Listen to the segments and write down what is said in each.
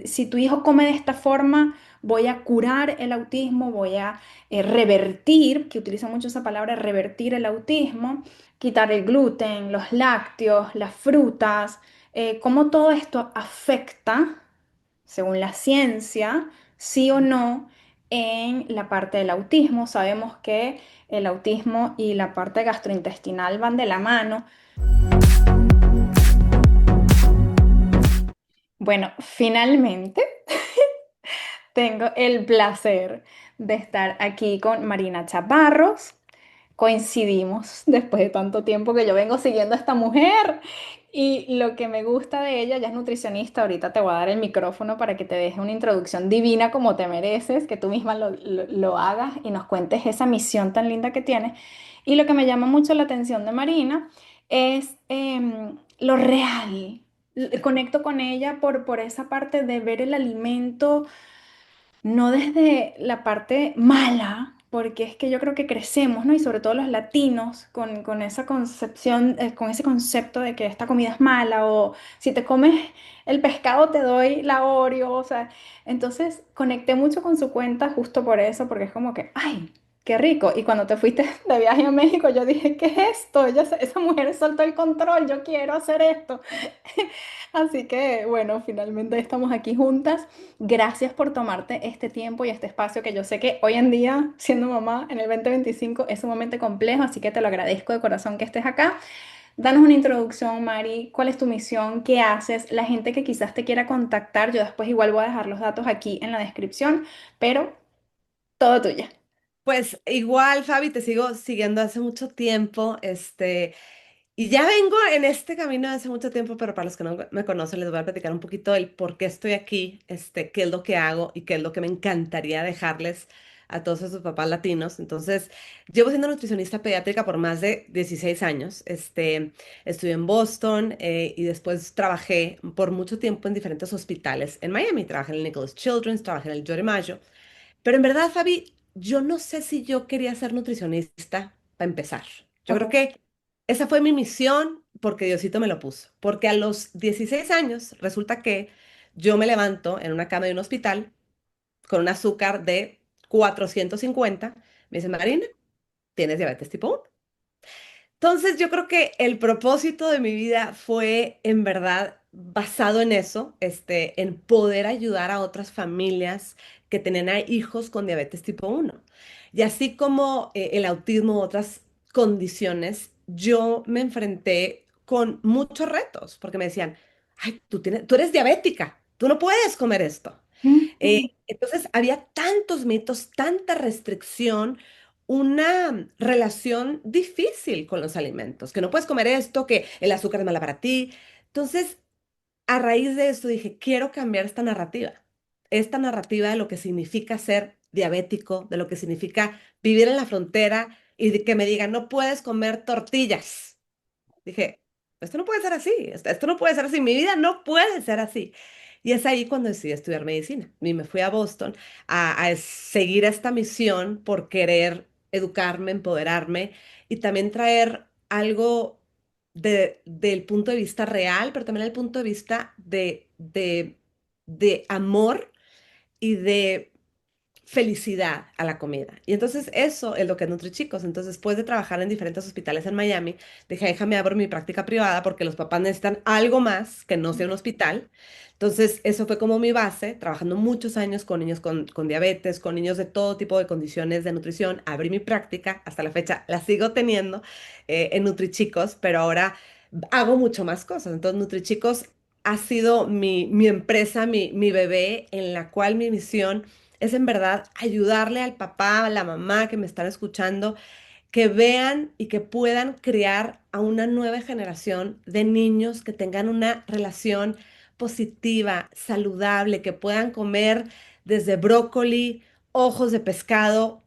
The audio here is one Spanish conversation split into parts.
si tu hijo come de esta forma, voy a curar el autismo, voy a revertir, que utilizo mucho esa palabra, revertir el autismo, quitar el gluten, los lácteos, las frutas, cómo todo esto afecta, según la ciencia, sí o no, en la parte del autismo. Sabemos que el autismo y la parte gastrointestinal van de la mano. Bueno, finalmente tengo el placer de estar aquí con Marina Chaparros. Coincidimos después de tanto tiempo que yo vengo siguiendo a esta mujer y lo que me gusta de ella, ella es nutricionista, ahorita te voy a dar el micrófono para que te deje una introducción divina como te mereces, que tú misma lo hagas y nos cuentes esa misión tan linda que tienes. Y lo que me llama mucho la atención de Marina es lo real. Conecto con ella por esa parte de ver el alimento no desde la parte mala, porque es que yo creo que crecemos, ¿no? Y sobre todo los latinos con esa concepción, con ese concepto de que esta comida es mala o si te comes el pescado te doy la Oreo, o sea, entonces conecté mucho con su cuenta justo por eso, porque es como que, ay, qué rico. Y cuando te fuiste de viaje a México, yo dije, ¿qué es esto? Esa mujer soltó el control, yo quiero hacer esto. Así que, bueno, finalmente estamos aquí juntas. Gracias por tomarte este tiempo y este espacio que yo sé que hoy en día, siendo mamá en el 2025, es sumamente complejo, así que te lo agradezco de corazón que estés acá. Danos una introducción, Mari. ¿Cuál es tu misión? ¿Qué haces? La gente que quizás te quiera contactar, yo después igual voy a dejar los datos aquí en la descripción, pero todo tuyo. Pues igual, Fabi, te sigo siguiendo hace mucho tiempo, y ya vengo en este camino hace mucho tiempo, pero para los que no me conocen, les voy a platicar un poquito el por qué estoy aquí, qué es lo que hago y qué es lo que me encantaría dejarles a todos esos papás latinos. Entonces, llevo siendo nutricionista pediátrica por más de 16 años. Estuve en Boston y después trabajé por mucho tiempo en diferentes hospitales. En Miami trabajé en el Nicholas Children's, trabajé en el Joe Mayo. Pero en verdad, Fabi, yo no sé si yo quería ser nutricionista para empezar. Yo creo Ok. que esa fue mi misión porque Diosito me lo puso. Porque a los 16 años resulta que yo me levanto en una cama de un hospital con un azúcar de 450. Me dice, Marina, tienes diabetes tipo 1. Entonces yo creo que el propósito de mi vida fue en verdad basado en eso, en poder ayudar a otras familias que tienen a hijos con diabetes tipo 1. Y así como el autismo u otras condiciones, yo me enfrenté con muchos retos, porque me decían, ay, tú eres diabética, tú no puedes comer esto. Ujú. Entonces había tantos mitos, tanta restricción, una relación difícil con los alimentos, que no puedes comer esto, que el azúcar es mala para ti. Entonces, a raíz de esto dije, quiero cambiar esta narrativa de lo que significa ser diabético, de lo que significa vivir en la frontera y de que me digan, no puedes comer tortillas. Dije, esto no puede ser así, esto no puede ser así, mi vida no puede ser así. Y es ahí cuando decidí estudiar medicina. Y me fui a Boston a seguir esta misión por querer educarme, empoderarme y también traer algo del punto de vista real, pero también el punto de vista de amor y de felicidad a la comida. Y entonces eso es lo que nutre chicos. Entonces, después de trabajar en diferentes hospitales en Miami, dije, déjame abrir mi práctica privada porque los papás necesitan algo más que no sea un hospital. Entonces, eso fue como mi base, trabajando muchos años con niños con diabetes, con niños de todo tipo de condiciones de nutrición. Abrí mi práctica, hasta la fecha la sigo teniendo en NutriChicos, pero ahora hago mucho más cosas. Entonces, NutriChicos ha sido mi empresa, mi bebé, en la cual mi misión es en verdad ayudarle al papá, a la mamá que me están escuchando, que vean y que puedan crear a una nueva generación de niños que tengan una relación positiva, saludable, que puedan comer desde brócoli, ojos de pescado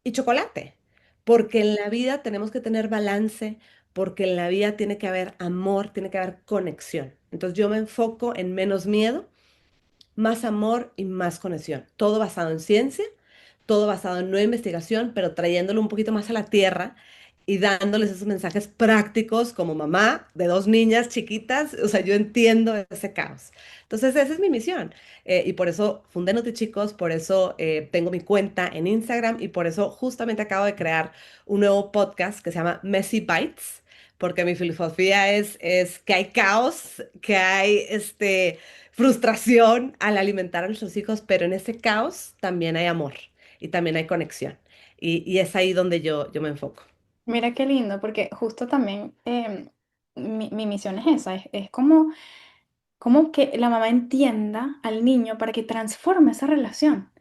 y chocolate. Porque en la vida tenemos que tener balance, porque en la vida tiene que haber amor, tiene que haber conexión. Entonces yo me enfoco en menos miedo, más amor y más conexión. Todo basado en ciencia, todo basado en nueva investigación, pero trayéndolo un poquito más a la tierra y dándoles esos mensajes prácticos como mamá de dos niñas chiquitas. O sea, yo entiendo ese caos. Entonces, esa es mi misión. Y por eso fundé NutriChicos, por eso tengo mi cuenta en Instagram y por eso justamente acabo de crear un nuevo podcast que se llama Messy Bites, porque mi filosofía es que hay caos, que hay frustración al alimentar a nuestros hijos, pero en ese caos también hay amor y también hay conexión. Y es ahí donde yo me enfoco. Mira qué lindo, porque justo también mi misión es esa, es como que la mamá entienda al niño para que transforme esa relación.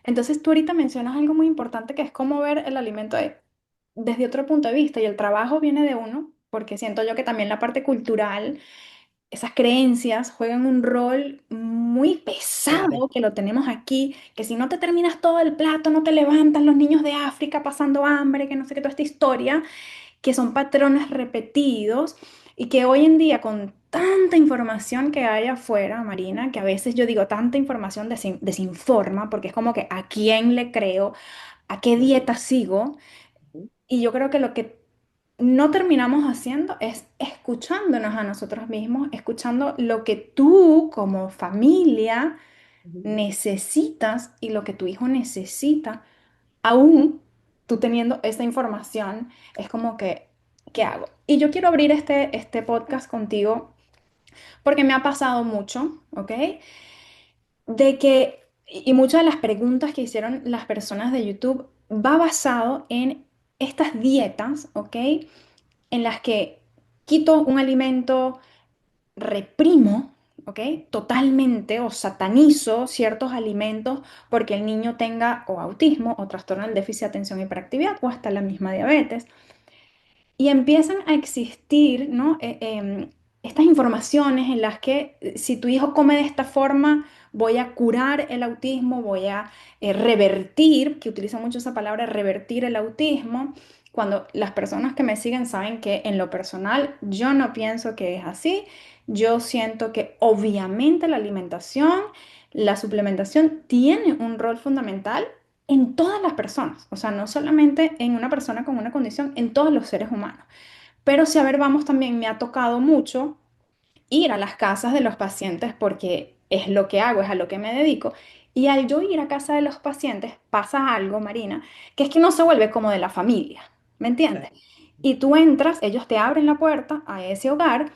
Entonces tú ahorita mencionas algo muy importante que es cómo ver el alimento desde otro punto de vista y el trabajo viene de uno, porque siento yo que también la parte cultural, esas creencias juegan un rol muy Clave. pesado que lo tenemos aquí, que si no te terminas todo el plato, no te levantas los niños de África pasando hambre, que no sé qué, toda esta historia que son patrones repetidos y que hoy en día con tanta información que hay afuera, Marina, que a veces yo digo tanta información desinforma, porque es como que a quién le creo, a qué dieta sigo, Ujú, y yo creo que lo que no terminamos haciendo es escuchándonos a nosotros mismos, escuchando lo que tú como familia ujú, necesitas y lo que tu hijo necesita aún tú teniendo esa información, es como que, ¿qué hago? Y yo quiero abrir este podcast contigo porque me ha pasado mucho, ¿ok? De que, y muchas de las preguntas que hicieron las personas de YouTube va basado en estas dietas, ¿ok? En las que quito un alimento, reprimo, ¿ok? Totalmente o satanizo ciertos alimentos porque el niño tenga o autismo o trastorno del déficit de atención y hiperactividad o hasta la misma diabetes. Y empiezan a existir, ¿no? Estas informaciones en las que si tu hijo come de esta forma, voy a curar el autismo, voy a revertir, que utilizo mucho esa palabra, revertir el autismo, cuando las personas que me siguen saben que en lo personal yo no pienso que es así. Yo siento que obviamente la alimentación, la suplementación tiene un rol fundamental en todas las personas, o sea, no solamente en una persona con una condición, en todos los seres humanos. Pero si a ver, vamos, también me ha tocado mucho ir a las casas de los pacientes porque es lo que hago, es a lo que me dedico. Y al yo ir a casa de los pacientes pasa algo, Marina, que es que no se vuelve como de la familia, ¿me sí, entiendes? Y tú entras, ellos te abren la puerta a ese hogar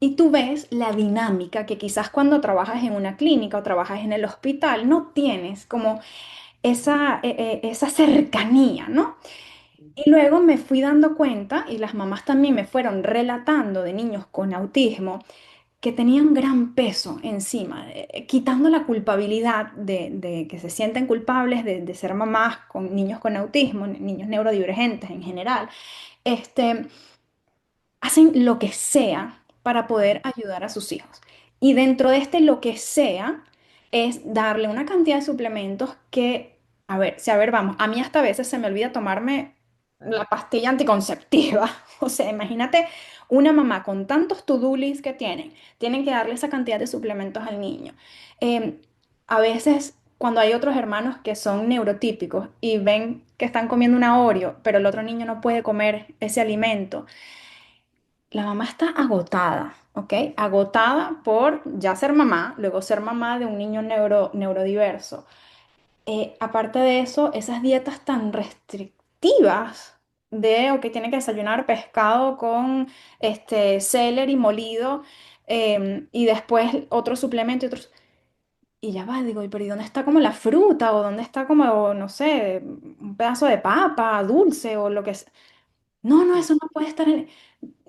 y tú ves la dinámica que quizás cuando trabajas en una clínica o trabajas en el hospital no tienes como esa cercanía, ¿no? Y luego me fui dando cuenta, y las mamás también me fueron relatando de niños con autismo que tenían gran peso encima, quitando la culpabilidad de que se sienten culpables de ser mamás con niños con autismo, niños neurodivergentes en general. Este, hacen lo que sea para poder ayudar a sus hijos. Y dentro de este lo que sea es darle una cantidad de suplementos que, a ver, si a ver, vamos, a mí hasta a veces se me olvida tomarme la pastilla anticonceptiva. O sea, imagínate una mamá con tantos to-do list que tienen que darle esa cantidad de suplementos al niño. Eh, a veces cuando hay otros hermanos que son neurotípicos y ven que están comiendo una Oreo, pero el otro niño no puede comer ese alimento, la mamá está agotada, ¿ok? Agotada por ya ser mamá, luego ser mamá de un niño neurodiverso. Aparte de eso, esas dietas tan restrictivas de, o que tiene que desayunar pescado con celery molido y después otro suplemento y otros... Y ya va, digo, pero ¿y dónde está como la fruta? ¿O dónde está como, no sé, un pedazo de papa, dulce o lo que sea? No, no, eso no puede estar en...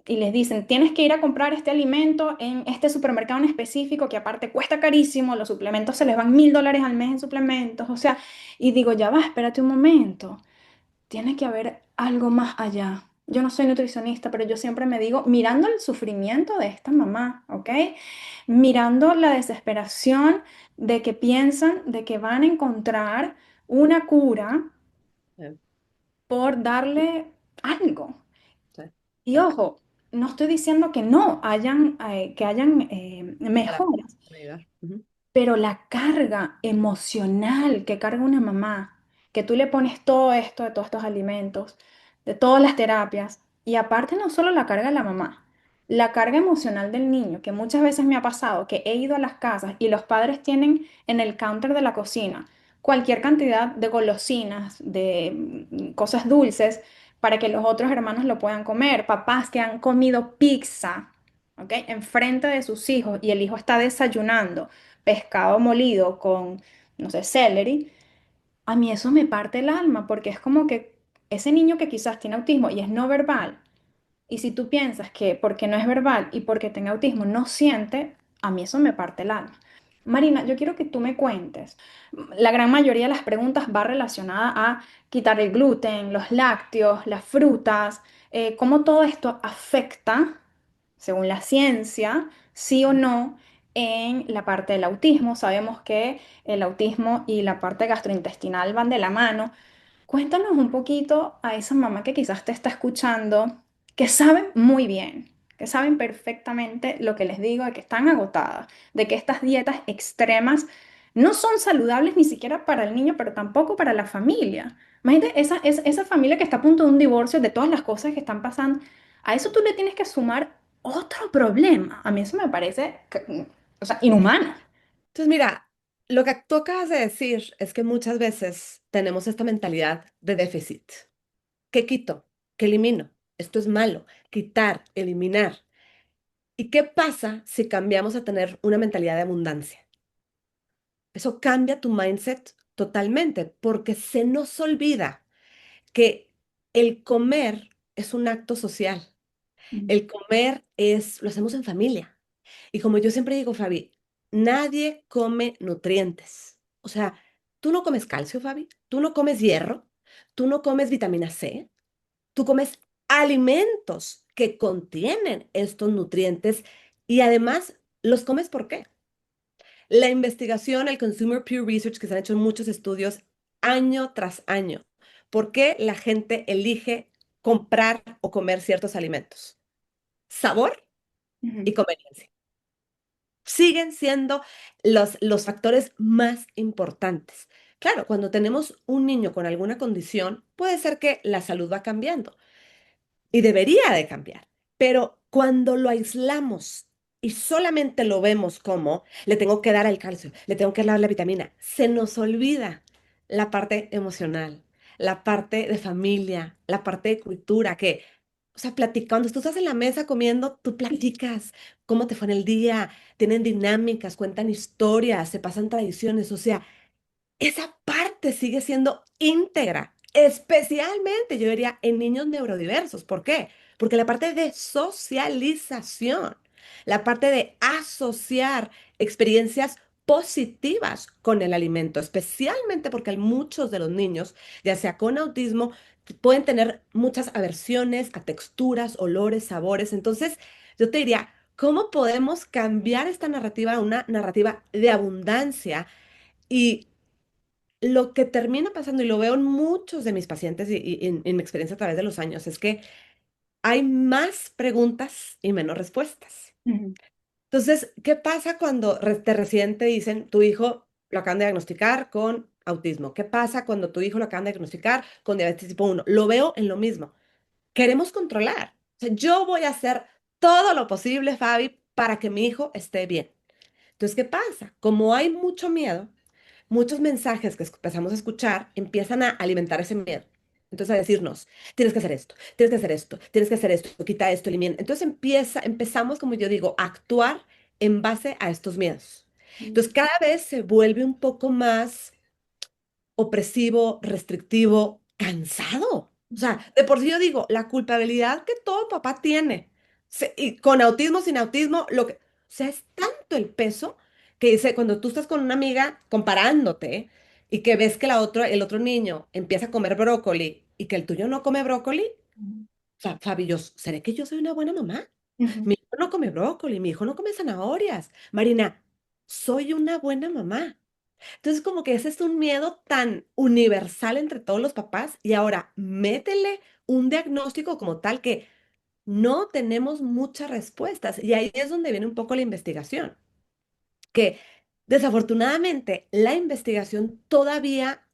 Y les dicen, tienes que ir a comprar este alimento en este supermercado en específico que aparte cuesta carísimo, los suplementos se les van $1000 al mes en suplementos, o sea, y digo, ya va, espérate un momento, tiene que haber algo más allá. Yo no soy nutricionista, pero yo siempre me digo, mirando el sufrimiento de esta mamá, ¿ok? Mirando la desesperación de que piensan de que van a encontrar una cura sí, por darle algo. sí, Y sí. ojo, no estoy diciendo que no hayan Terapia mejoras, para ayudar. Ujú. pero la carga emocional que carga una mamá, que tú le pones todo esto de todos estos alimentos, de todas las terapias. Y aparte no solo la carga de la mamá, la carga emocional del niño, que muchas veces me ha pasado que he ido a las casas y los padres tienen en el counter de la cocina cualquier cantidad de golosinas, de cosas dulces, para que los otros hermanos lo puedan comer. Papás que han comido pizza, ¿ok? Enfrente de sus hijos y el hijo está desayunando pescado molido con, no sé, celery. A mí eso me parte el alma porque es como que ese niño que quizás tiene autismo y es no verbal, y si tú piensas que porque no es verbal y porque tenga autismo no siente, a mí eso me parte el alma. Marina, yo quiero que tú me cuentes. La gran mayoría de las preguntas va relacionada a quitar el gluten, los lácteos, las frutas, cómo todo esto afecta, según la ciencia, sí o no, en la parte del autismo. Sabemos que el autismo y la parte gastrointestinal van de la mano. Cuéntanos un poquito a esa mamá que quizás te está escuchando, que saben muy bien, que saben perfectamente lo que les digo, de que están agotadas, de que estas dietas extremas no son saludables ni siquiera para el niño, pero tampoco para la familia. Imagínate esa familia que está a punto de un divorcio, de todas las cosas que están pasando. A eso tú le tienes que sumar otro problema. A mí eso me parece, o sea, inhumano. Entonces, mira, lo que tú acabas de decir es que muchas veces tenemos esta mentalidad de déficit. ¿Qué quito? ¿Qué elimino? Esto es malo. Quitar, eliminar. ¿Y qué pasa si cambiamos a tener una mentalidad de abundancia? Eso cambia tu mindset totalmente porque se nos olvida que el comer es un acto social. El comer lo hacemos en familia. Y como yo siempre digo, Fabi, nadie come nutrientes. O sea, tú no comes calcio, Fabi, tú no comes hierro, tú no comes vitamina C, tú comes alimentos que contienen estos nutrientes y además los comes ¿por qué? La investigación, el Consumer Peer Research que se han hecho en muchos estudios año tras año. ¿Por qué la gente elige comprar o comer ciertos alimentos? Sabor y Ujú, conveniencia. Siguen siendo los factores más importantes. Claro, cuando tenemos un niño con alguna condición, puede ser que la salud va cambiando y debería de cambiar. Pero cuando lo aislamos y solamente lo vemos como le tengo que dar el calcio, le tengo que dar la vitamina, se nos olvida la parte emocional, la parte de familia, la parte de cultura, que, o sea, cuando tú estás en la mesa comiendo, tú platicas cómo te fue en el día, tienen dinámicas, cuentan historias, se pasan tradiciones, o sea, esa parte sigue siendo íntegra, especialmente yo diría en niños neurodiversos. ¿Por qué? Porque la parte de socialización, la parte de asociar experiencias positivas con el alimento, especialmente porque hay muchos de los niños, ya sea con autismo, pueden tener muchas aversiones a texturas, olores, sabores. Entonces, yo te diría, ¿cómo podemos cambiar esta narrativa a una narrativa de abundancia? Y lo que termina pasando, y lo veo en muchos de mis pacientes y en mi experiencia a través de los años, es que hay más preguntas y menos respuestas. ujú, Entonces, ¿qué pasa cuando te recién te dicen tu hijo lo acaban de diagnosticar con autismo? ¿Qué pasa cuando tu hijo lo acaban de diagnosticar con diabetes tipo 1? Lo veo en lo mismo. Queremos controlar. O sea, yo voy a hacer todo lo posible, Fabi, para que mi hijo esté bien. Entonces, ¿qué pasa? Como hay mucho miedo, muchos mensajes que empezamos a escuchar empiezan a alimentar ese miedo. Entonces a decirnos, tienes que hacer esto, tienes que hacer esto, tienes que hacer esto, quita esto, elimina. Entonces empezamos, como yo digo, a actuar en base a estos miedos. Entonces cada vez se vuelve un poco más opresivo, restrictivo, cansado. O sea, de por sí yo digo, la culpabilidad que todo papá tiene, y con autismo, sin autismo, o sea, es tanto el peso que dice, cuando tú estás con una amiga comparándote y que ves que el otro niño empieza a comer brócoli y que el tuyo no come brócoli, o sea, Fabi, ¿seré que yo soy una buena mamá? ujú, Mi hijo no come brócoli, mi hijo no come zanahorias. Marina, soy una buena mamá. Entonces, como que ese es un miedo tan universal entre todos los papás y ahora métele un diagnóstico como tal que no tenemos muchas respuestas y ahí es donde viene un poco la investigación, que desafortunadamente la investigación todavía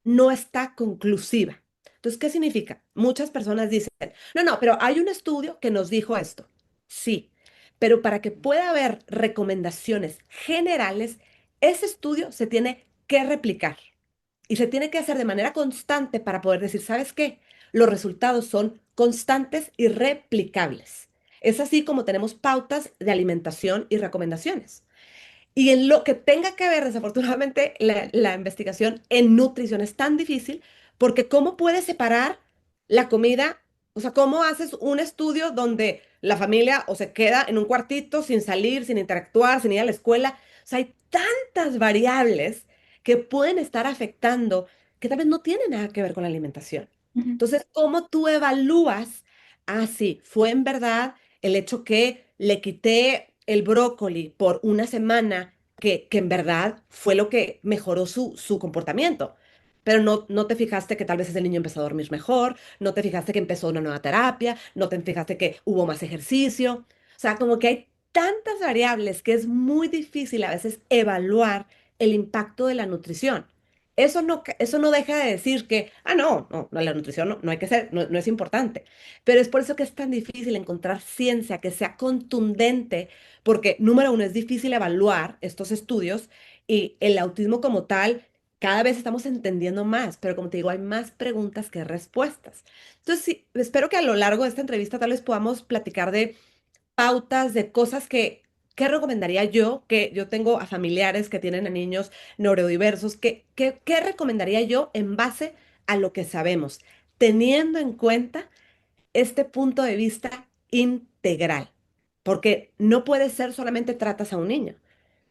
no está conclusiva. Entonces, ¿qué significa? Muchas personas dicen, no, no, pero hay un estudio que nos dijo esto. Sí, pero para que pueda haber recomendaciones generales, ese estudio se tiene que replicar y se tiene que hacer de manera constante para poder decir, ¿sabes qué? Los resultados son constantes y replicables. Es así como tenemos pautas de alimentación y recomendaciones. Y en lo que tenga que ver, desafortunadamente, la investigación en nutrición es tan difícil porque ¿cómo puedes separar la comida? O sea, ¿cómo haces un estudio donde la familia o se queda en un cuartito sin salir, sin interactuar, sin ir a la escuela? O sea, hay tantas variables que pueden estar afectando que tal vez no tienen nada que ver con la alimentación. Ujú. Entonces, ¿cómo tú evalúas? Ah, sí, fue en verdad el hecho que le quité el brócoli por una semana, que en verdad fue lo que mejoró su comportamiento. Pero no te fijaste que tal vez ese niño empezó a dormir mejor, no te fijaste que empezó una nueva terapia, no te fijaste que hubo más ejercicio. O sea, como que hay tantas variables que es muy difícil a veces evaluar el impacto de la nutrición. Eso no deja de decir que, no, la nutrición no hay que ser, no es importante. Pero es por eso que es tan difícil encontrar ciencia que sea contundente, porque número uno, es difícil evaluar estos estudios y el autismo como tal, cada vez estamos entendiendo más, pero como te digo, hay más preguntas que respuestas. Entonces, sí, espero que a lo largo de esta entrevista tal vez podamos platicar de pautas, de cosas ¿qué recomendaría yo? Que yo tengo a familiares que tienen a niños neurodiversos, ¿qué recomendaría yo en base a lo que sabemos, teniendo en cuenta este punto de vista integral? Porque no puede ser solamente tratas a un niño.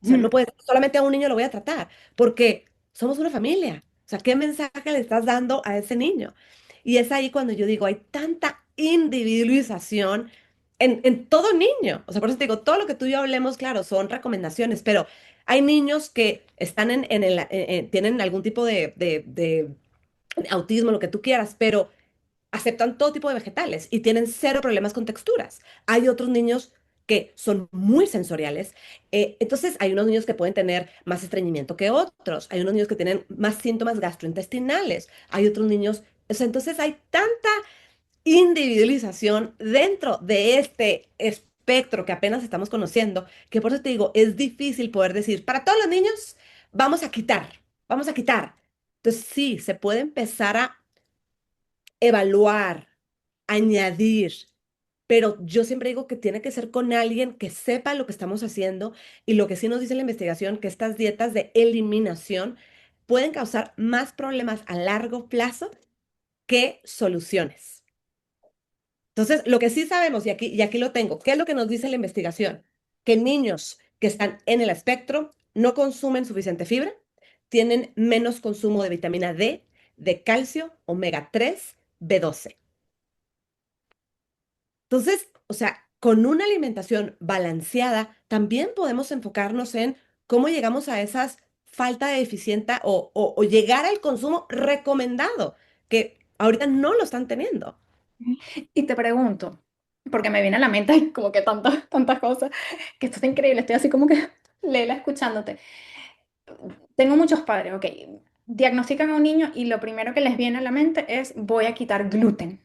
O sea, Ujú. no puede ser solamente a un niño lo voy a tratar, porque somos una familia. O sea, ¿qué mensaje le estás dando a ese niño? Y es ahí cuando yo digo, hay tanta individualización en todo niño. O sea, por eso te digo, todo lo que tú y yo hablemos, claro, son recomendaciones, pero hay niños que están tienen algún tipo de autismo, lo que tú quieras, pero aceptan todo tipo de vegetales y tienen cero problemas con texturas. Hay otros niños que son muy sensoriales. Entonces, hay unos niños que pueden tener más estreñimiento que otros. Hay unos niños que tienen más síntomas gastrointestinales. Hay otros niños. O sea, entonces, hay tanta individualización dentro de este espectro que apenas estamos conociendo, que por eso te digo, es difícil poder decir, para todos los niños, vamos a quitar, vamos a quitar. Entonces, sí, se puede empezar a evaluar, añadir, pero yo siempre digo que tiene que ser con alguien que sepa lo que estamos haciendo y lo que sí nos dice la investigación, que estas dietas de eliminación pueden causar más problemas a largo plazo que soluciones. Entonces, lo que sí sabemos, y aquí lo tengo, ¿qué es lo que nos dice la investigación? Que niños que están en el espectro no consumen suficiente fibra, tienen menos consumo de vitamina D, de calcio, omega 3, B12. Entonces, o sea, con una alimentación balanceada, también podemos enfocarnos en cómo llegamos a esas falta de eficiencia o llegar al consumo recomendado, que ahorita no lo están teniendo. Y te pregunto, porque me viene a la mente como que tantas cosas, que esto está increíble, estoy así como que lela escuchándote. Tengo muchos padres, ok, diagnostican a un niño y lo primero que les viene a la mente es voy a quitar gluten.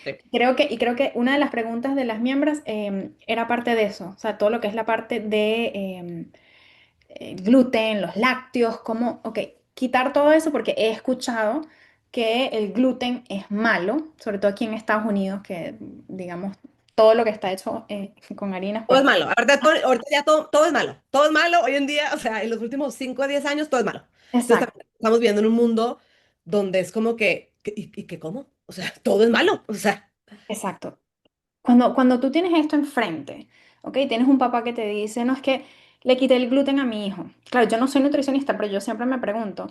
Sí. Creo que una de las preguntas de las miembros era parte de eso, o sea, todo lo que es la parte de gluten, los lácteos, como, ok, quitar todo eso porque he escuchado que el gluten es malo, sobre todo aquí en Estados Unidos, que digamos, todo lo que está hecho con harinas, Todo pues es malo. Ahorita ya todo es malo. Todo es malo hoy en día, o sea, en los últimos 5 o 10 años, todo es malo. Entonces exacto, también estamos viendo en un mundo donde es como ¿y qué cómo? O sea, todo es malo. O sea, exacto. Cuando tú tienes esto enfrente, ok, tienes un papá que te dice, no es que le quité el gluten a mi hijo. Claro, yo no soy nutricionista, pero yo siempre me pregunto,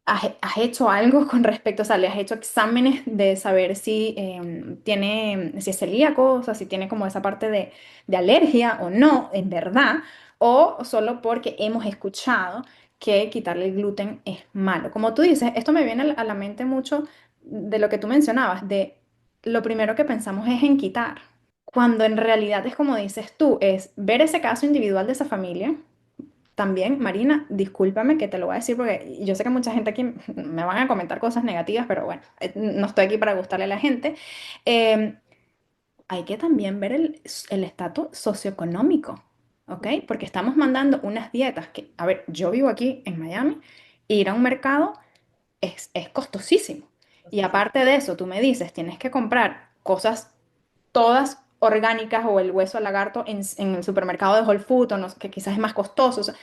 has hecho algo con respecto, o sea, le has hecho exámenes de saber si si es celíaco, o sea, si tiene como esa parte de alergia o no, en verdad, o solo porque hemos escuchado que quitarle el gluten es malo? Como tú dices, esto me viene a la mente mucho de lo que tú mencionabas, de lo primero que pensamos es en quitar, cuando en realidad es como dices tú, es ver ese caso individual de esa familia, también, Marina, discúlpame que te lo voy a decir porque yo sé que mucha gente aquí me van a comentar cosas negativas, pero bueno, no estoy aquí para gustarle a la gente. Eh, Hay que también ver el estatus socioeconómico, ¿ok? Porque estamos mandando unas dietas que, a ver, yo vivo aquí en Miami, e ir a un mercado es costosísimo. Y aparte de eso, tú me dices, tienes que comprar cosas todas orgánicas o el hueso de lagarto en el supermercado de Whole Foods, o no sé, que quizás es más costoso. O sea,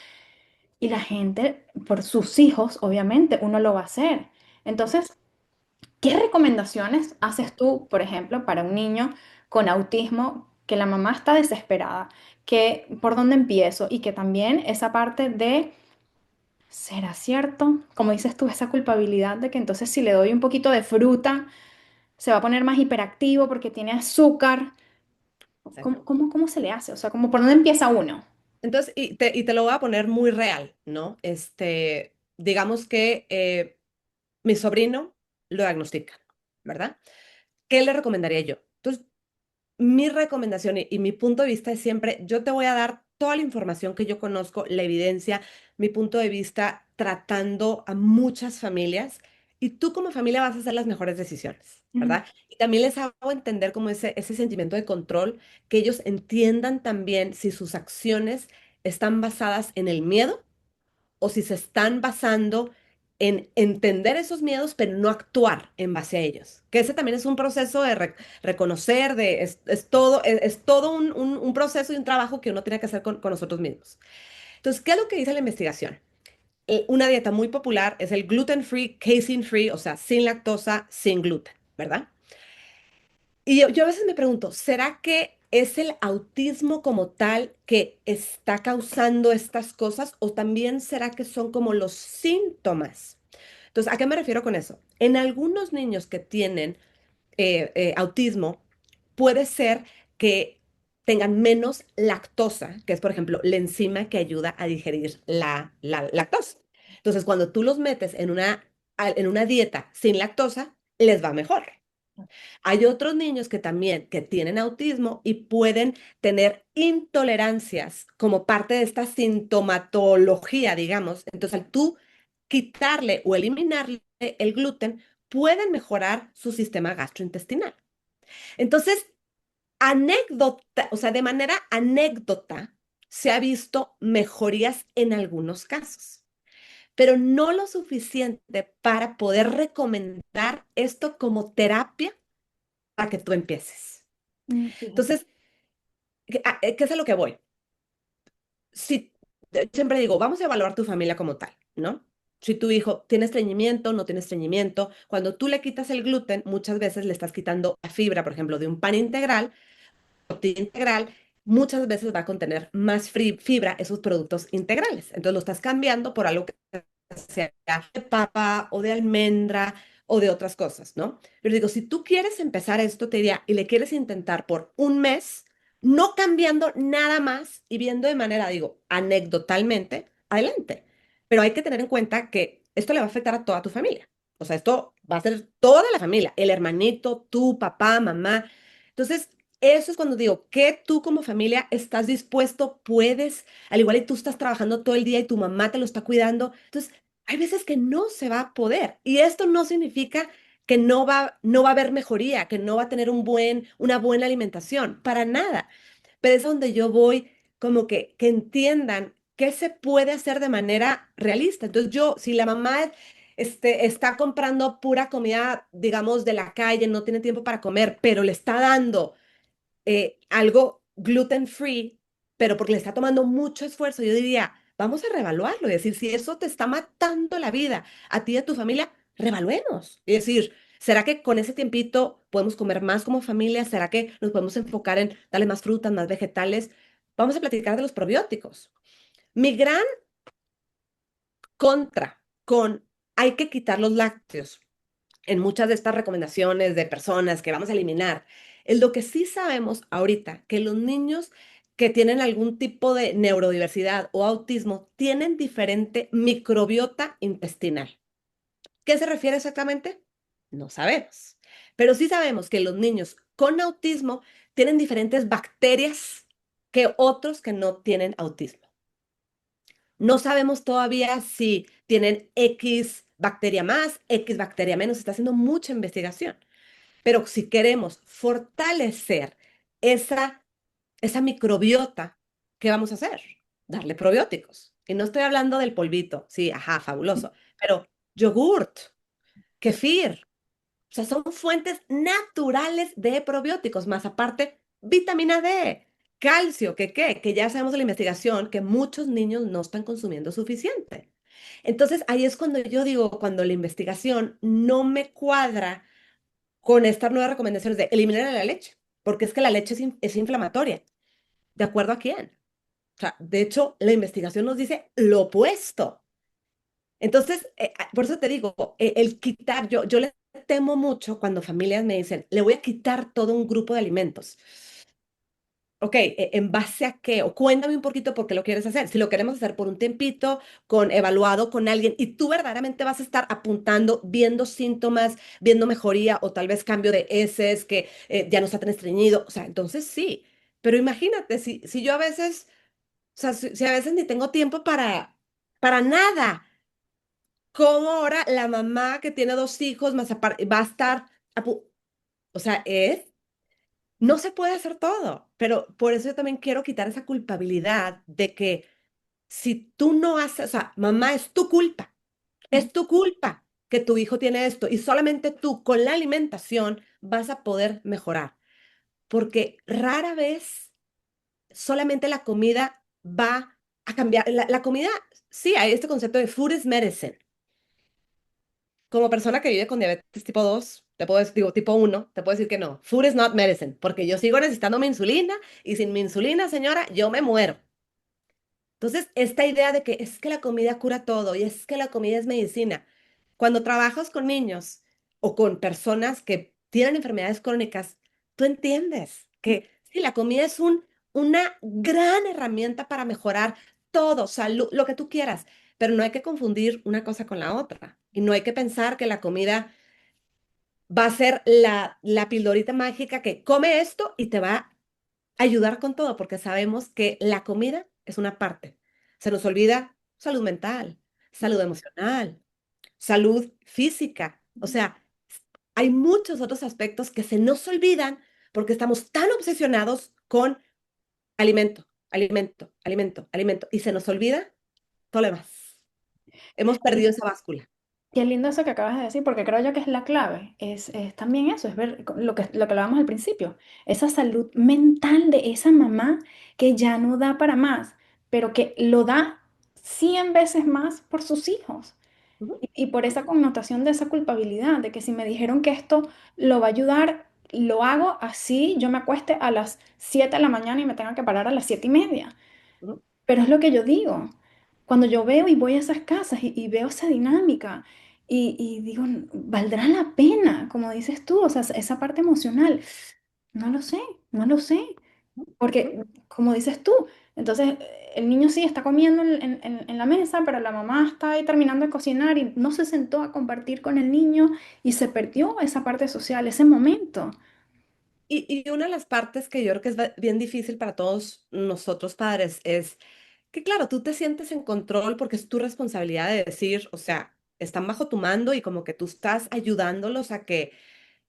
y la gente, por sus hijos, obviamente, uno lo va a hacer. Entonces, ¿qué recomendaciones haces tú, por ejemplo, para un niño con autismo que la mamá está desesperada? Que por dónde empiezo y que también esa parte de, ¿será cierto? Como dices tú, esa culpabilidad de que entonces si le doy un poquito de fruta, se va a poner más hiperactivo porque tiene azúcar. Sí. ¿Cómo se le hace? O sea, ¿cómo por dónde empieza uno? Entonces, y te lo voy a poner muy real, ¿no? Digamos que mi sobrino lo diagnostica, ¿verdad? ¿Qué le recomendaría yo? Entonces, mi recomendación y mi punto de vista es siempre, yo te voy a dar toda la información que yo conozco, la evidencia, mi punto de vista tratando a muchas familias y tú como familia vas a hacer las mejores decisiones, Ujú. ¿verdad? Y también les hago entender como ese sentimiento de control, que ellos entiendan también si sus acciones están basadas en el miedo o si se están basando en entender esos miedos, pero no actuar en base a ellos. Que ese también es un proceso de reconocer, es todo un proceso y un trabajo que uno tiene que hacer con nosotros mismos. Entonces, ¿qué es lo que dice la investigación? Una dieta muy popular es el gluten free, casein free, o sea, sin lactosa, sin gluten, ¿verdad? Y yo a veces me pregunto, ¿será que es el autismo como tal que está causando estas cosas o también será que son como los síntomas? Entonces, ¿a qué me refiero con eso? En algunos niños que tienen autismo, puede ser que tengan menos lactosa, que es, por ejemplo, la enzima que ayuda a digerir la lactosa. Entonces, cuando tú los metes en una dieta sin lactosa, les va mejor. Hay otros niños que también que tienen autismo y pueden tener intolerancias como parte de esta sintomatología, digamos. Entonces, al tú quitarle o eliminarle el gluten, pueden mejorar su sistema gastrointestinal. Entonces, anécdota, o sea, de manera anécdota, se ha visto mejorías en algunos casos, pero no lo suficiente para poder recomendar esto como terapia para que tú empieces. Fíjate. Entonces, ¿qué es a lo que voy? Si siempre digo, vamos a evaluar tu familia como tal, ¿no? Si tu hijo tiene estreñimiento, no tiene estreñimiento, cuando tú le quitas el gluten, muchas veces le estás quitando la fibra, por ejemplo, de un pan integral, tortilla integral, muchas veces va a contener más fibra esos productos integrales. Entonces lo estás cambiando por algo que sea de papa o de almendra o de otras cosas, ¿no? Pero digo, si tú quieres empezar esto, te diría, y le quieres intentar por un mes, no cambiando nada más y viendo de manera, digo, anecdotalmente, adelante. Pero hay que tener en cuenta que esto le va a afectar a toda tu familia. O sea, esto va a ser toda la familia, el hermanito, tú, papá, mamá. Entonces, eso es cuando digo que tú como familia estás dispuesto, puedes, al igual y tú estás trabajando todo el día y tu mamá te lo está cuidando. Entonces, hay veces que no se va a poder. Y esto no significa que no va a haber mejoría, que no va a tener una buena alimentación, para nada. Pero es donde yo voy como que entiendan qué se puede hacer de manera realista. Entonces yo, si la mamá está comprando pura comida, digamos, de la calle, no tiene tiempo para comer, pero le está dando algo gluten free, pero porque le está tomando mucho esfuerzo, yo diría, vamos a reevaluarlo y decir, si eso te está matando la vida a ti y a tu familia, reevaluemos. Y decir, ¿será que con ese tiempito podemos comer más como familia? ¿Será que nos podemos enfocar en darle más frutas, más vegetales? Vamos a platicar de los probióticos. Mi gran contra con hay que quitar los lácteos en muchas de estas recomendaciones de personas que vamos a eliminar, es lo que sí sabemos ahorita, que los niños que tienen algún tipo de neurodiversidad o autismo tienen diferente microbiota intestinal. ¿Qué se refiere exactamente? No sabemos. Pero sí sabemos que los niños con autismo tienen diferentes bacterias que otros que no tienen autismo. No sabemos todavía si tienen X bacteria más, X bacteria menos, se está haciendo mucha investigación. Pero si queremos fortalecer esa, esa microbiota, ¿qué vamos a hacer? Darle probióticos. Y no estoy hablando del polvito, sí, ajá, fabuloso, pero yogurt, kefir, o sea, son fuentes naturales de probióticos, más aparte, vitamina D, calcio, que ya sabemos de la investigación que muchos niños no están consumiendo suficiente. Entonces, ahí es cuando yo digo, cuando la investigación no me cuadra con estas nuevas recomendaciones de eliminar la leche, porque es que la leche es inflamatoria. ¿De acuerdo a quién? O sea, de hecho, la investigación nos dice lo opuesto. Entonces, por eso te digo, el quitar, yo le temo mucho cuando familias me dicen, le voy a quitar todo un grupo de alimentos. Ok, ¿en base a qué? O cuéntame un poquito por qué lo quieres hacer. Si lo queremos hacer por un tiempito, con evaluado con alguien, y tú verdaderamente vas a estar apuntando, viendo síntomas, viendo mejoría, o tal vez cambio de heces, que ya no está tan estreñido. O sea, entonces sí. Pero imagínate, si yo a veces, o sea, si a veces ni tengo tiempo para nada. ¿Cómo ahora la mamá que tiene dos hijos más aparte va a estar, o sea, no se puede hacer todo, pero por eso yo también quiero quitar esa culpabilidad de que si tú no haces, o sea, mamá, es tu culpa que tu hijo tiene esto y solamente tú con la alimentación vas a poder mejorar, porque rara vez solamente la comida va a cambiar. La comida, sí, hay este concepto de food is medicine. Como persona que vive con diabetes tipo 2 te puedo decir, digo, tipo 1 te puedo decir que no. Food is not medicine, porque yo sigo necesitando mi insulina y sin mi insulina, señora, yo me muero. Entonces, esta idea de que es que la comida cura todo y es que la comida es medicina. Cuando trabajas con niños o con personas que tienen enfermedades crónicas, tú entiendes que sí, la comida es una gran herramienta para mejorar todo, salud, lo que tú quieras, pero no hay que confundir una cosa con la otra. Y no hay que pensar que la comida va a ser la pildorita mágica que come esto y te va a ayudar con todo, porque sabemos que la comida es una parte. Se nos olvida salud mental, salud emocional, salud física. O sea, hay muchos otros aspectos que se nos olvidan porque estamos tan obsesionados con alimento, alimento, alimento, alimento, y se nos olvida todo lo demás. Hemos perdido esa báscula. Qué lindo eso que acabas de decir, porque creo yo que es la clave. Es también eso, es ver lo que hablábamos al principio, esa salud mental de esa mamá que ya no da para más, pero que lo da 100 veces más por sus hijos. Ujú, Y por esa connotación de esa culpabilidad, de que si me dijeron que esto lo va a ayudar, lo hago así, yo me acueste a las 7 de la mañana y me tenga que parar a las 7:30. ujú, Pero es lo que yo digo. Cuando yo veo y voy a esas casas y veo esa dinámica y digo, ¿valdrá la pena? Como dices tú, o sea, esa parte emocional. No lo sé, no lo sé. ujú. Porque, como dices tú, entonces el niño sí está comiendo en la mesa, pero la mamá está ahí terminando de cocinar y no se sentó a compartir con el niño y se perdió esa parte social, ese momento. Y una de las partes que yo creo que es bien difícil para todos nosotros padres es que, claro, tú te sientes en control porque es tu responsabilidad de decir, o sea, están bajo tu mando y como que tú estás ayudándolos a que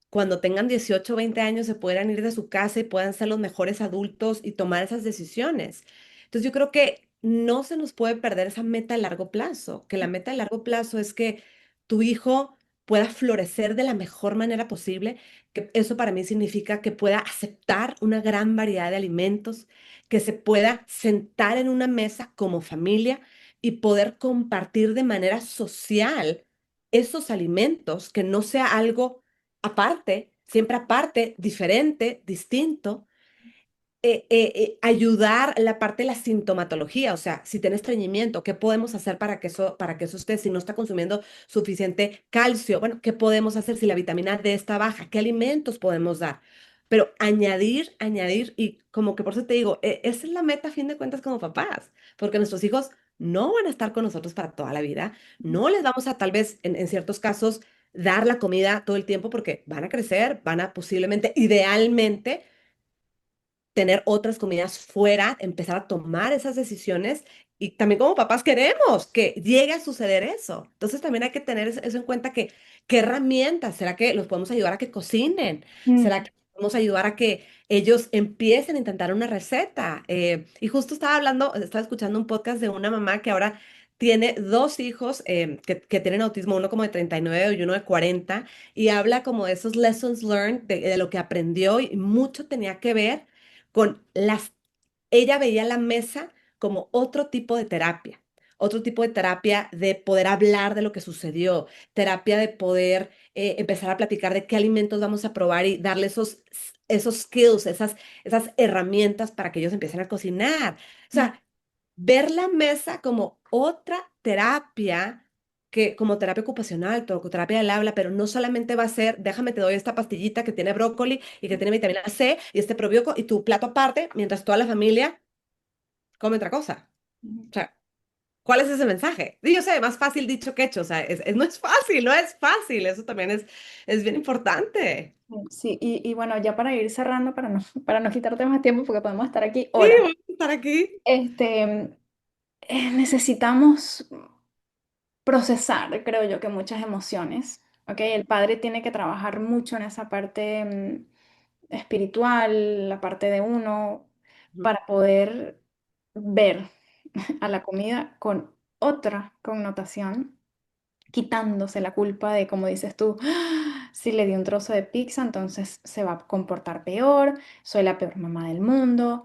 cuando tengan 18 o 20 años se puedan ir de su casa y puedan ser los mejores adultos y tomar esas decisiones. Entonces yo creo que no se nos puede perder esa meta a largo plazo, que la meta a largo plazo es que tu hijo pueda florecer de la mejor manera posible, que eso para mí significa que pueda aceptar una gran variedad de alimentos, que se pueda sentar en una mesa como familia y poder compartir de manera social esos alimentos, que no sea algo aparte, siempre aparte, diferente, distinto, ayudar la parte de la sintomatología, o sea, si tiene estreñimiento, ¿qué podemos hacer para que eso esté, si no está consumiendo suficiente calcio? Bueno, ¿qué podemos hacer si la vitamina D está baja? ¿Qué alimentos podemos dar? Pero añadir, añadir, y como que por eso te digo, esa es la meta a fin de cuentas como papás, porque nuestros hijos no van a estar con nosotros para toda la vida, no les vamos a tal vez en ciertos casos dar la comida todo el tiempo porque van a crecer, van a posiblemente, idealmente, tener otras comidas fuera, empezar a tomar esas decisiones y también como papás queremos que llegue a suceder eso. Entonces también hay que tener eso en cuenta que, ¿qué herramientas? ¿Será que los podemos ayudar a que cocinen? ¿Será Mm, que podemos ayudar a que ellos empiecen a intentar una receta? Y justo estaba escuchando un podcast de una mamá que ahora tiene dos hijos que tienen autismo, uno como de 39 y uno de 40, y habla como de esos lessons learned, de lo que aprendió y mucho tenía que ver con ella veía la mesa como otro tipo de terapia de poder hablar de lo que sucedió, terapia de poder empezar a platicar de qué alimentos vamos a probar y darle esos skills, esas herramientas para que ellos empiecen a cocinar. O mm, sea, ver la mesa como otra terapia. Que como terapia ocupacional, terapia del habla, pero no solamente va a ser, déjame te doy esta pastillita que tiene brócoli y que tiene vitamina C y este probiótico y tu plato aparte, mientras toda la familia come otra cosa. mm. O sea, ¿cuál es ese mensaje? Y yo sé, más fácil dicho que hecho, o sea, no es fácil, no es fácil, eso también es bien importante. Sí, y bueno, ya para ir cerrando, para no quitarte más tiempo, porque podemos estar aquí Sí, horas. vamos a estar aquí. Este, necesitamos procesar, creo yo, que muchas emociones, ¿ok? El padre tiene que trabajar mucho en esa parte espiritual, la parte de uno, Ujú, para poder ver a la comida con otra connotación, quitándose la culpa de, como dices tú, "Ah, si le di un trozo de pizza, entonces se va a comportar peor, soy la peor mamá del mundo,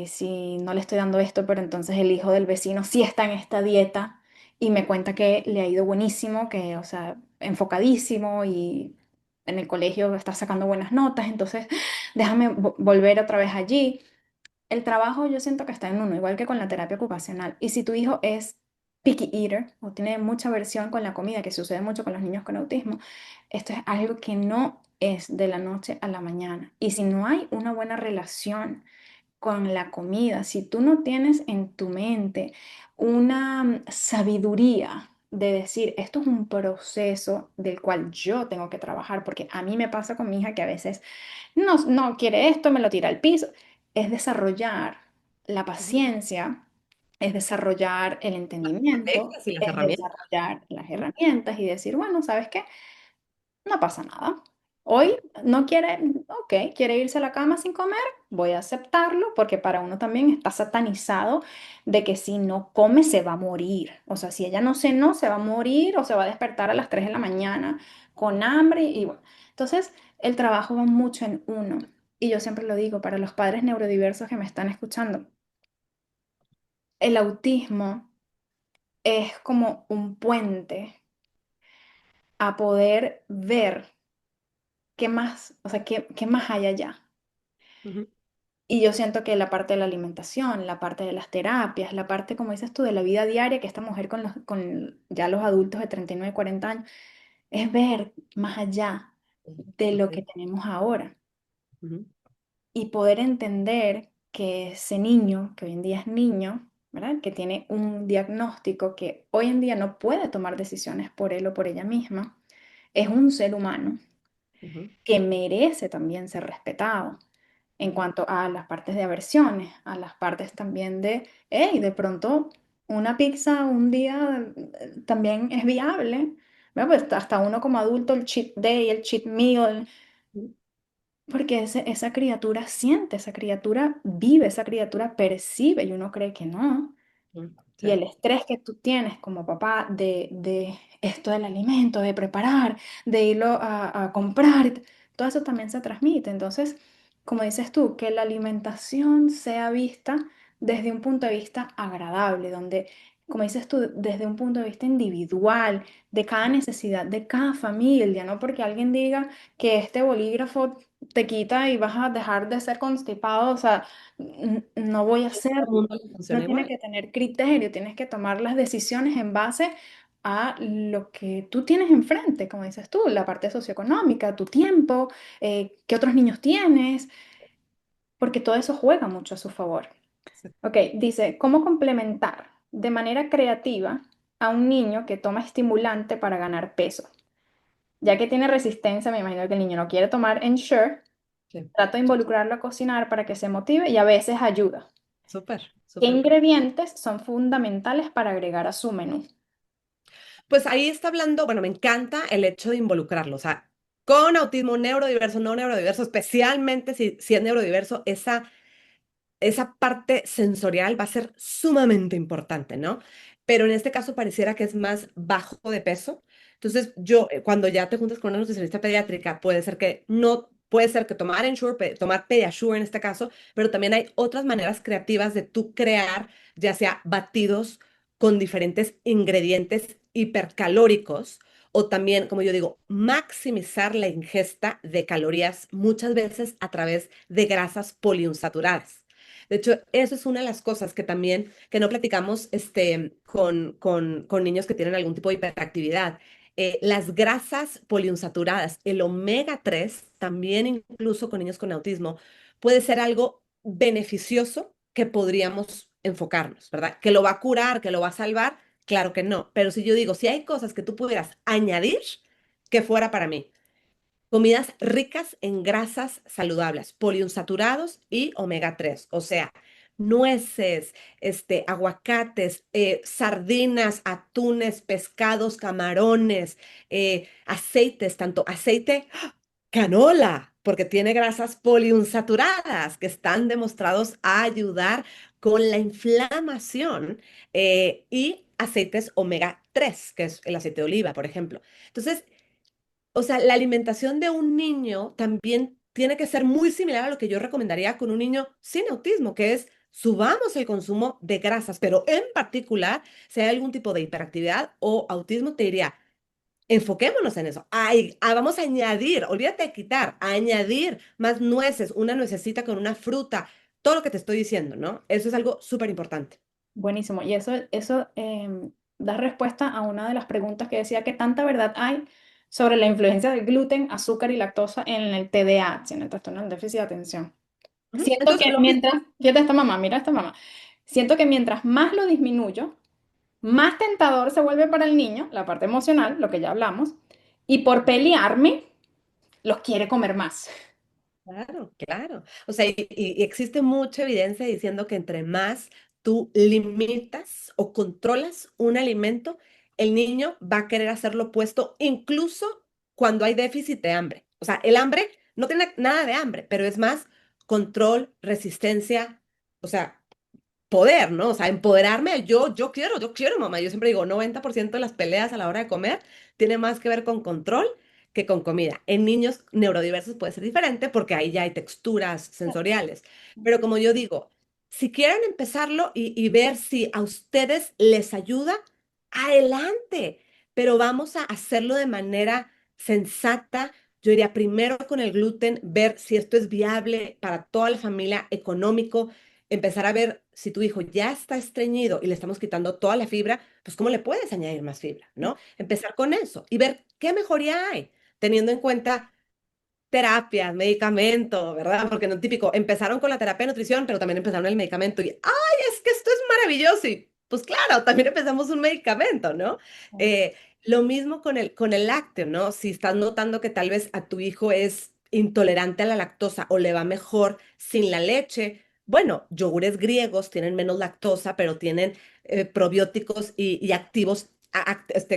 si no le estoy dando esto, pero entonces el hijo del vecino sí está en esta dieta y me cuenta que le ha ido buenísimo, que, o sea, enfocadísimo y en el colegio está sacando buenas notas, entonces déjame volver otra vez allí. El trabajo yo siento que está en uno, igual que con la terapia ocupacional. Y si tu hijo es picky eater o tiene mucha aversión con la comida, que sucede mucho con los niños con autismo, esto es algo que no es de la noche a la mañana. Y si no hay una buena relación con la comida, si tú no tienes en tu mente una sabiduría de decir, esto es un proceso del cual yo tengo que trabajar, porque a mí me pasa con mi hija que a veces no quiere esto, me lo tira al piso. Es desarrollar la ujú. paciencia, es desarrollar el entendimiento, Estrategias y las es herramientas. desarrollar las Ujú, herramientas y decir, bueno, ¿sabes qué? No pasa nada. Hoy no quiere, ok, quiere irse a la cama sin comer, voy a aceptarlo porque para uno también está satanizado de que si no come se va a morir. O sea, si ella no cenó, se va a morir o se va a despertar a las 3 de la mañana con hambre y bueno. Entonces, el trabajo va mucho en uno. Y yo siempre lo digo para los padres neurodiversos que me están escuchando, el autismo es como un puente a poder ver qué más, o sea, qué más hay allá. ujú, Y yo siento que la parte de la alimentación, la parte de las terapias, la parte, como dices tú, de la vida diaria, que esta mujer con ya los adultos de 39 40 años, es ver más allá de lo que ok, tenemos ahora ujú, y poder entender que ese niño, que hoy en día es niño, ¿verdad? Que tiene un diagnóstico que hoy en día no puede tomar decisiones por él o por ella misma, es un ser humano ujú, que merece también ser respetado en ujú, cuanto a las partes de aversiones, a las partes también de, hey, de pronto una pizza un día también es viable. Bueno, pues hasta uno como adulto, el cheat day, el cheat meal, ujú, porque esa criatura siente, esa criatura vive, esa criatura percibe y uno cree que no. ujú, Y sí, el estrés que tú tienes como papá de esto del alimento, de preparar, de irlo a comprar, todo eso también se transmite. Entonces, como dices tú, que la alimentación sea vista desde un punto de vista agradable, donde, como dices tú, desde un punto de vista individual, de cada necesidad, de cada familia, no porque alguien diga que este bolígrafo te quita y vas a dejar de ser constipado, o sea, no voy a todo el hacerlo. mundo le No funciona tiene igual. que tener criterio, tienes que tomar las decisiones en base a lo que tú tienes enfrente, como dices tú, la parte socioeconómica, tu tiempo, qué otros niños tienes, porque todo eso juega mucho a su favor. Sí, Ok, dice, ¿cómo complementar de manera creativa a un niño que toma estimulante para ganar peso? Ya que tiene resistencia, me imagino que el niño no quiere tomar Ensure, sí, trato de involucrarlo a cocinar para que se motive y a veces ayuda. súper, ¿Qué súper. ingredientes son fundamentales para agregar a su menú? Pues ahí está hablando, bueno, me encanta el hecho de involucrarlo, o sea, con autismo neurodiverso, no neurodiverso, especialmente si es neurodiverso, esa parte sensorial va a ser sumamente importante, ¿no? Pero en este caso pareciera que es más bajo de peso. Entonces, cuando ya te juntas con una nutricionista pediátrica, puede ser que tomar Ensure, tomar Pediasure en este caso, pero también hay otras maneras creativas de tú crear, ya sea batidos con diferentes ingredientes hipercalóricos o también, como yo digo, maximizar la ingesta de calorías muchas veces a través de grasas poliinsaturadas. De hecho, eso es una de las cosas que también, que no platicamos con niños que tienen algún tipo de hiperactividad. Las grasas poliinsaturadas, el omega 3 también incluso con niños con autismo, puede ser algo beneficioso que podríamos enfocarnos, ¿verdad? Que lo va a curar, que lo va a salvar, claro que no. Pero si yo digo, si hay cosas que tú pudieras añadir, que fuera para mí. Comidas ricas en grasas saludables, poliunsaturados y omega 3, o sea, nueces, aguacates, sardinas, atunes, pescados, camarones, aceites, tanto aceite canola, porque tiene grasas poliunsaturadas que están demostrados a ayudar con la inflamación, y aceites omega 3, que es el aceite de oliva, por ejemplo. Entonces, o sea, la alimentación de un niño también tiene que ser muy similar a lo que yo recomendaría con un niño sin autismo, que es subamos el consumo de grasas, pero en particular, si hay algún tipo de hiperactividad o autismo, te diría, enfoquémonos en eso. Ay, vamos a añadir, olvídate de quitar, añadir más nueces, una nuececita con una fruta, todo lo que te estoy diciendo, ¿no? Eso es algo súper importante. Buenísimo. Y eso da respuesta a una de las preguntas que decía que tanta verdad hay sobre la influencia del gluten, azúcar y lactosa en el TDAH, en el trastorno del déficit de atención. Ujú. Siento Entonces, que lo mismo. mientras, fíjate esta mamá, mira esta mamá, siento que mientras más lo disminuyo, más tentador se vuelve para el niño, la parte emocional, lo que ya hablamos, y por pelearme, los quiere comer más. Claro, claro. O sea, y existe mucha evidencia diciendo que entre más tú limitas o controlas un alimento, el niño va a querer hacer lo opuesto, incluso cuando hay déficit de hambre. O sea, el hambre no tiene nada de hambre, pero es más control, resistencia, o sea, poder, ¿no? O sea, empoderarme, yo quiero, mamá. Yo siempre digo, 90% de las peleas a la hora de comer tiene más que ver con control que con comida. En niños neurodiversos puede ser diferente porque ahí ya hay texturas sensoriales. Pero como yo digo, si quieren empezarlo y ver si a ustedes les ayuda, adelante. Pero vamos a hacerlo de manera sensata. Yo diría primero con el gluten, ver si esto es viable para toda la familia, económico, empezar a ver si tu hijo ya está estreñido y le estamos quitando toda la fibra, pues cómo le puedes añadir más fibra, ¿no? Empezar con eso y ver qué mejoría hay, teniendo en cuenta terapias, medicamento, ¿verdad? Porque no típico, empezaron con la terapia de nutrición, pero también empezaron el medicamento y, ay, es que esto es maravilloso y pues claro, también empezamos un medicamento, ¿no? Eh, lo mismo con el lácteo, ¿no? Si estás notando que tal vez a tu hijo es intolerante a la lactosa o le va mejor sin la leche, bueno, yogures griegos tienen menos lactosa, pero tienen probióticos y activos,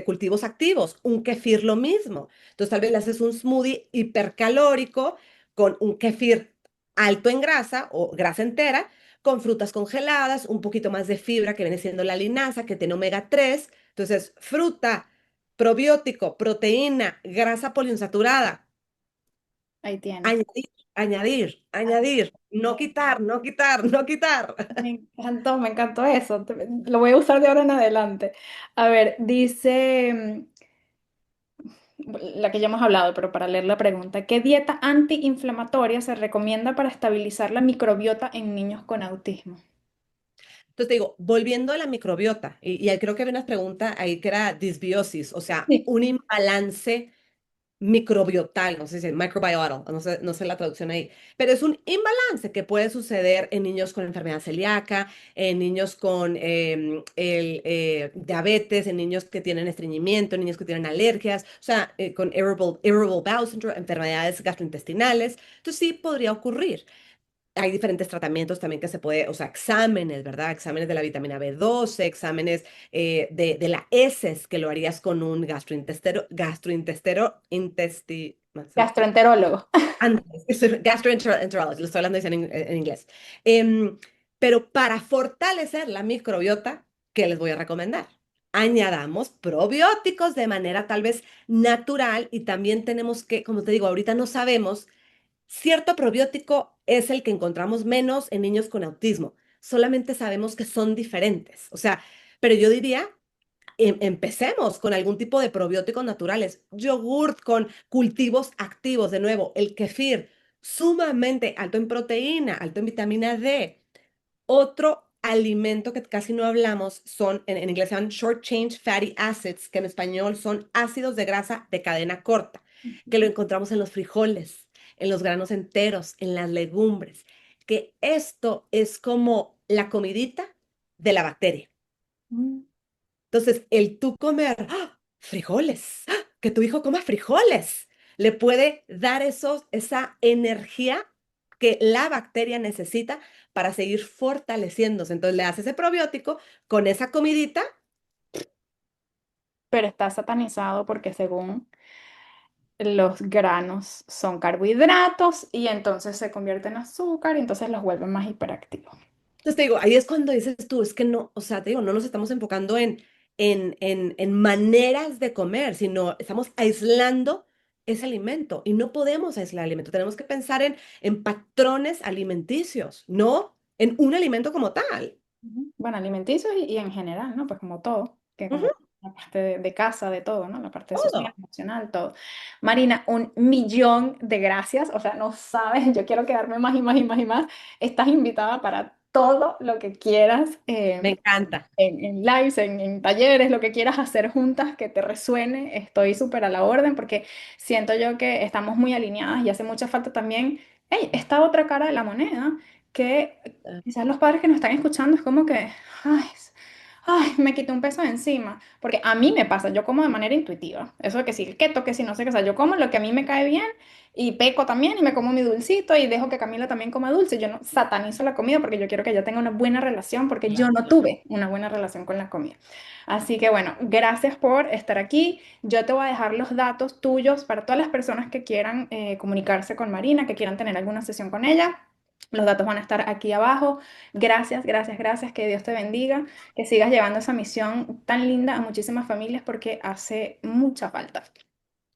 cultivos activos. Un kefir lo mismo. Entonces tal vez le haces un smoothie hipercalórico con un kefir alto en grasa o grasa entera, con frutas congeladas, un poquito más de fibra que viene siendo la linaza, que tiene omega 3. Entonces, fruta, probiótico, proteína, grasa poliinsaturada, Ahí tienes. añadir, añadir, añadir, no quitar, no quitar, no quitar. Me encantó eso. Lo voy a usar de ahora en adelante. A ver, dice la que ya hemos hablado, pero para leer la pregunta, ¿qué dieta antiinflamatoria se recomienda para estabilizar la microbiota en niños con autismo? Entonces te digo, volviendo a la microbiota, y ahí creo que había una pregunta ahí que era disbiosis, o sea, Sí. un imbalance microbiotal, no sé si es microbiota, no sé la traducción ahí, pero es un imbalance que puede suceder en niños con enfermedad celíaca, en niños con diabetes, en niños que tienen estreñimiento, en niños que tienen alergias, o sea, con irritable bowel syndrome, enfermedades gastrointestinales. Entonces sí podría ocurrir. hay diferentes tratamientos también que se puede, o sea, exámenes, ¿verdad? Exámenes de la vitamina B12, exámenes de la heces, que lo harías con un Gastroenterólogo. antes, gastroenterologist, lo estoy hablando en inglés. Em, pero para fortalecer la microbiota, ¿qué les voy a recomendar? Añadamos probióticos de manera tal vez natural y también tenemos que, como te digo, ahorita no sabemos, cierto probiótico es el que encontramos menos en niños con autismo. Solamente sabemos que son diferentes. O sea, pero yo diría empecemos con algún tipo de probióticos naturales, yogurt con cultivos activos, de nuevo, el kefir, sumamente alto en proteína, alto en vitamina D. Otro alimento que casi no hablamos son, en inglés se llaman short chain fatty acids, que en español son ácidos de grasa de cadena corta, que lo encontramos en los frijoles, en los granos enteros, en las legumbres, que esto es como la comidita de la bacteria. Mm. Entonces, el tú comer frijoles, que tu hijo coma frijoles, le puede dar esa energía que la bacteria necesita para seguir fortaleciéndose. Entonces, le hace ese probiótico con esa comidita. Pero está satanizado porque según los granos son carbohidratos y entonces se convierte en azúcar y entonces los vuelven más hiperactivos. Entonces, te digo, ahí es cuando dices tú, es que no, o sea, te digo, no nos estamos enfocando en maneras de comer, sino estamos aislando ese alimento y no podemos aislar el alimento. Tenemos que pensar en patrones alimenticios, no en un alimento como tal. Ujú. Bueno, alimenticios y en general, ¿no? Pues como todo, que Ujú, como la parte de casa, de todo, ¿no? La parte social, todo. emocional, todo. Marina, 1 millón de gracias. O sea, no sabes, yo quiero quedarme más y más y más y más. Estás invitada para todo lo que quieras, Me encanta. en lives, en talleres, lo que quieras hacer juntas que te resuene. Estoy súper a la orden porque siento yo que estamos muy alineadas y hace mucha falta también, hey, esta otra cara de la moneda que quizás los padres que nos están escuchando es como que, ay, me quité un peso de encima. Porque a mí me pasa, yo como de manera intuitiva. Eso de que si el keto, que si no sé qué, o sea, yo como lo que a mí me cae bien y peco también y me como mi dulcito y dejo que Camila también coma dulce. Yo no satanizo la comida porque yo quiero que ella tenga una buena relación porque yo no tuve una buena relación con la comida. Así que bueno, gracias por estar aquí. Yo te voy a dejar los datos tuyos para todas las personas que quieran comunicarse con Marina, que quieran tener alguna sesión con ella. Los datos van a estar aquí abajo. Gracias, gracias, gracias. Que Dios te bendiga. Que sigas llevando esa misión tan linda a muchísimas familias porque hace mucha falta.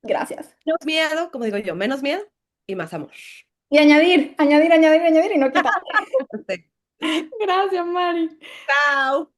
Gracias. Menos miedo, como digo yo, menos miedo y más amor. Y añadir, añadir, añadir, añadir y no quitar. Perfecto. Gracias, Mari. Chao.